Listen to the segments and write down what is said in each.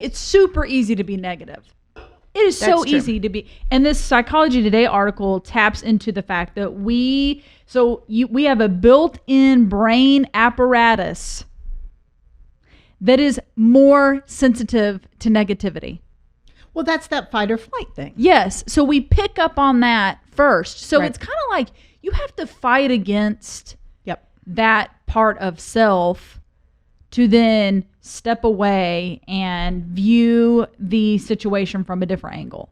It's super easy to be negative. It is so That's true. easy to be. And this Psychology Today article taps into the fact that we have a built-in brain apparatus that is more sensitive to negativity. Well, that's that fight or flight thing. Yes. So we pick up on that first. So Right. it's kind of like you have to fight against Yep. that part of self to then step away and view the situation from a different angle.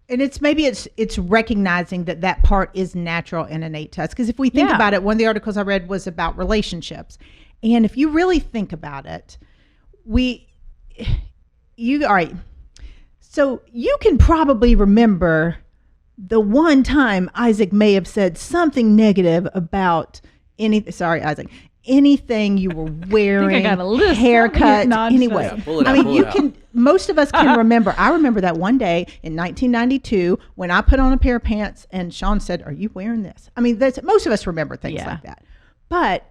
And it's recognizing that part is natural and innate to us. Because if we think Yeah. about it, one of the articles I read was about relationships. And if you really think about it, all right. So you can probably remember the one time Isaac may have said something negative about anything you were wearing, I got a list. haircut, No, I'm just anyway. messing. Yeah, pull it I out, mean, pull you it out. can, most of us can remember. I remember that one day in 1992 when I put on a pair of pants and Sean said, "Are you wearing this?" I mean, most of us remember things Yeah. like that. But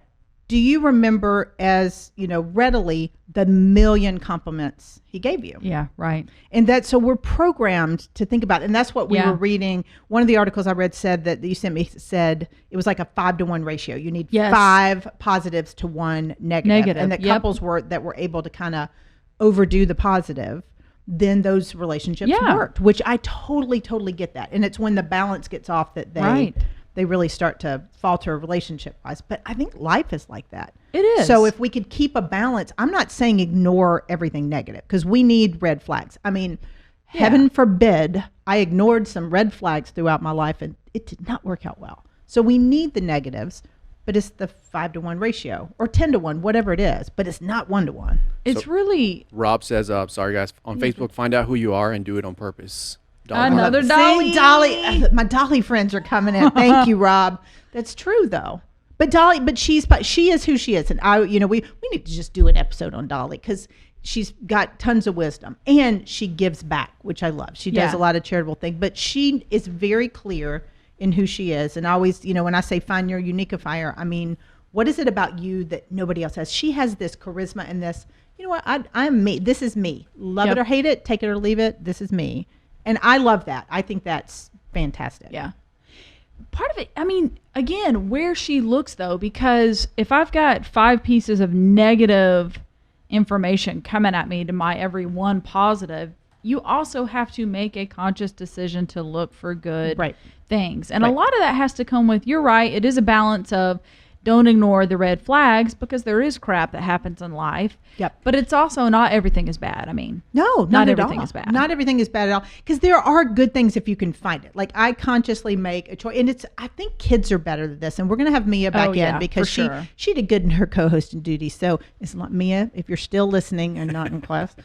do you remember readily the million compliments he gave you? Yeah, right. And so we're programmed to think about it. And that's what we Yeah. were reading. One of the articles I read said that you sent me said it was like a 5-to-1 ratio. You need Yes. 5 positives to 1 negative. And that Yep. couples were able to kind of overdo the positive, then those relationships Yeah. worked, which I totally get that. And it's when the balance gets off that Right. they really start to falter relationship wise. But I think life is like that. It is. So if we could keep a balance, I'm not saying ignore everything negative because we need red flags. I mean, heaven forbid I ignored some red flags throughout my life and it did not work out well. So we need the negatives, but it's the 5-to-1 ratio or 10-to-1, whatever it is, but it's not 1-to-1. It's really Rob says, sorry guys, on Facebook, find out who you are and do it on purpose. Another See, Dolly. Dolly, my Dolly friends are coming in. Thank you, Rob. That's true though. But she is who she is. And we need to just do an episode on Dolly because she's got tons of wisdom and she gives back, which I love. She does Yeah. a lot of charitable things, but she is very clear in who she is. And always, when I say find your uniqueifier, I mean, what is it about you that nobody else has? She has this charisma and this, you know what, I'm me. This is me. Love Yep. it or hate it, take it or leave it. This is me. And I love that. I think that's fantastic. Yeah. Part of it, I mean, again, where she looks though, because if I've got 5 pieces of negative information coming at me to my every one positive, you also have to make a conscious decision to look for good Right. things. And a Right. lot of that has to come with, you're right, it is a balance of don't ignore the red flags because there is crap that happens in life. Yep. But it's also not everything is bad. I mean, No, Not not at everything all. is bad. Not everything is bad at all. Because there are good things if you can find it. Like I consciously make a choice, and I think kids are better than this. And we're gonna have Mia back Oh, yeah, in because for sure. she did good in her co-hosting duties. So it's like Mia, if you're still listening and not in class,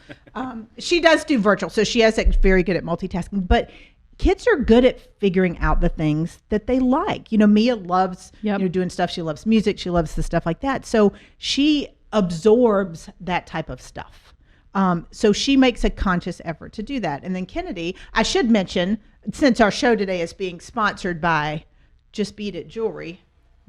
she does do virtual, so she is very good at multitasking. But kids are good at figuring out the things that they like. Mia loves Yep. doing stuff. She loves music. She loves the stuff like that. So she absorbs that type of stuff. So she makes a conscious effort to do that. And then Kennedy, I should mention, since our show today is being sponsored by Just Beat It Jewelry,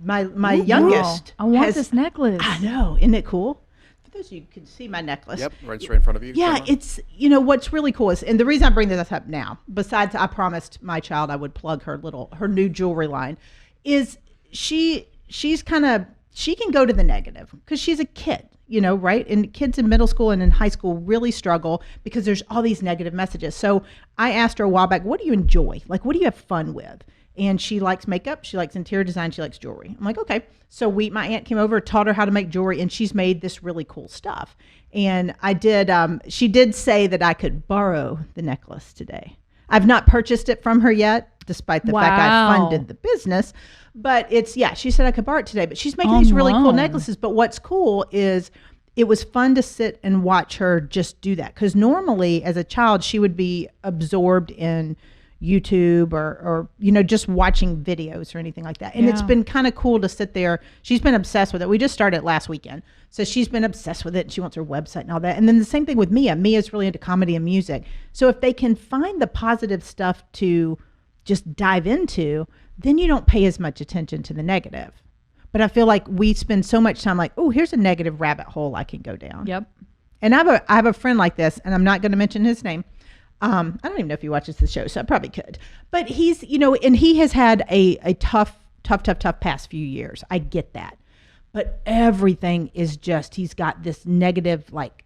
my youngest. I want has- this necklace. I know, isn't it cool? For those of you who can see my necklace. Yep, right straight in front of you. Yeah, camera. it's, what's really cool is, and the reason I bring this up now, besides I promised my child I would plug her new jewelry line, is she can go to the negative because she's a kid, right? And kids in middle school and in high school really struggle because there's all these negative messages. So I asked her a while back, what do you enjoy? Like, what do you have fun with? And she likes makeup, she likes interior design, she likes jewelry. I'm like, okay. So my aunt came over, taught her how to make jewelry, and she's made this really cool stuff. And I did, she did say that I could borrow the necklace today. I've not purchased it from her yet, despite the fact I Wow. funded the business. But she said I could borrow it today. But she's making these really cool Online. necklaces. But what's cool is it was fun to sit and watch her just do that. Because normally as a child, she would be absorbed in YouTube or just watching videos or anything like that. And it's Yeah. been kind of cool to sit there. She's been obsessed with it. We just started last weekend. So she's been obsessed with it and she wants her website and all that. And then the same thing with Mia. Mia's really into comedy and music. So if they can find the positive stuff to just dive into, then you don't pay as much attention to the negative. But I feel like we spend so much time like, oh, here's a negative rabbit hole I can go down. Yep. And I have a friend like this, and I'm not going to mention his name. I don't even know if he watches the show, so I probably could. But he's, and he has had a tough past few years. I get that. But everything is just, he's got this negative, like,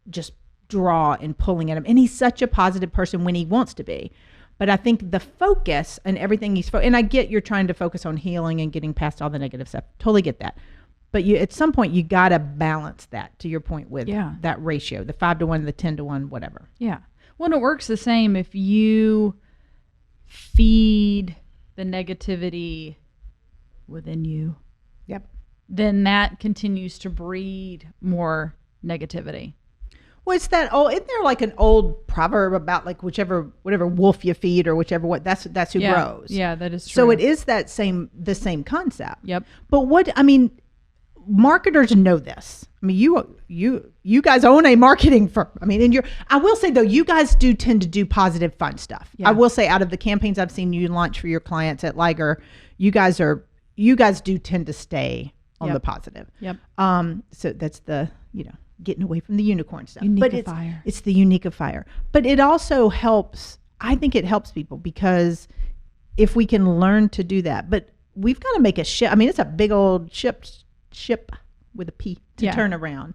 just draw and pulling at him. And he's such a positive person when he wants to be. But I think the focus and everything and I get you're trying to focus on healing and getting past all the negative stuff. Totally get that. But at some point, you got to balance that, to your point, with that ratio, the 5-to-1, the 10-to-1, whatever. Yeah. Well, and it works the same if you feed the negativity within you. Yep. Then that continues to breed more negativity. Well, it's that old, isn't there like an old proverb about like whatever wolf you feed or that's who grows. Yeah, that is true. So it is the same concept. Yep. But marketers know this. I mean, you guys own a marketing firm. I mean, I will say though, you guys do tend to do positive, fun stuff. Yeah. I will say, out of the campaigns I've seen you launch for your clients at Liger, you guys do tend to stay on the positive. Yep. So that's the, getting away from the unicorn stuff. Unique-ifier. It's the unique-ifier. But it also helps, I think it helps people, because if we can learn to do that, but we've got to make a ship. I mean, it's a big old ship with a P to turn around.